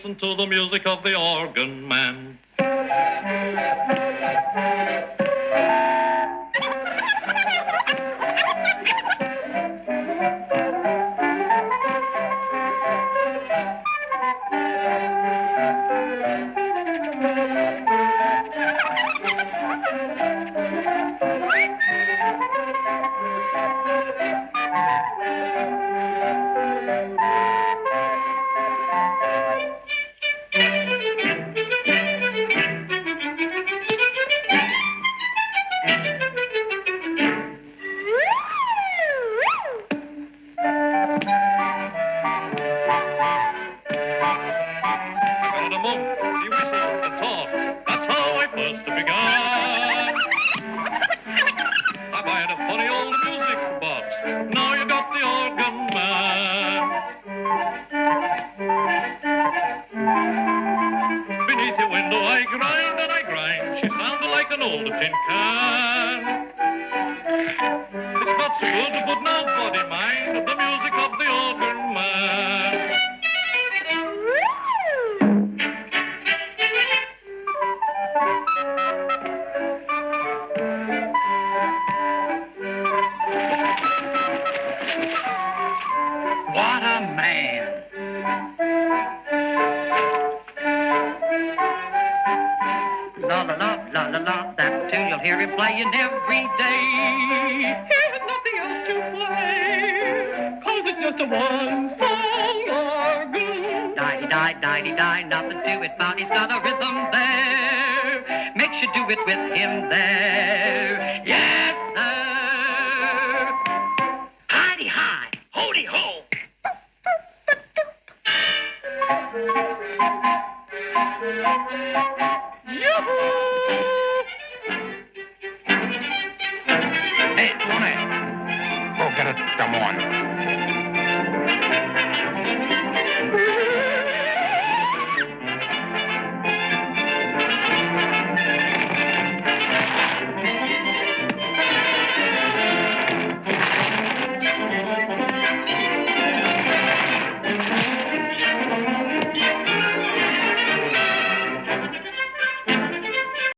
listen to the music of the organ man. He whistled and talked. That's how I first began. I bought a funny old music box. Now you got the organ man. Beneath the window I grind and I grind. She sounded like an old tin can. It's not so good, but nobody mind the music of the organ man. What a man. La la la, la la la, that's the tune you'll hear him playing every day. He has nothing else to play, 'cause it's just a one-song organ. Die-die-die, nothing to it, but he's got a rhythm there. Makes you do it with him there. Yes, sir. Hi-de-hi, ho-de-ho. Yoo-hoo! Hey, Tony. Go get it. Come on.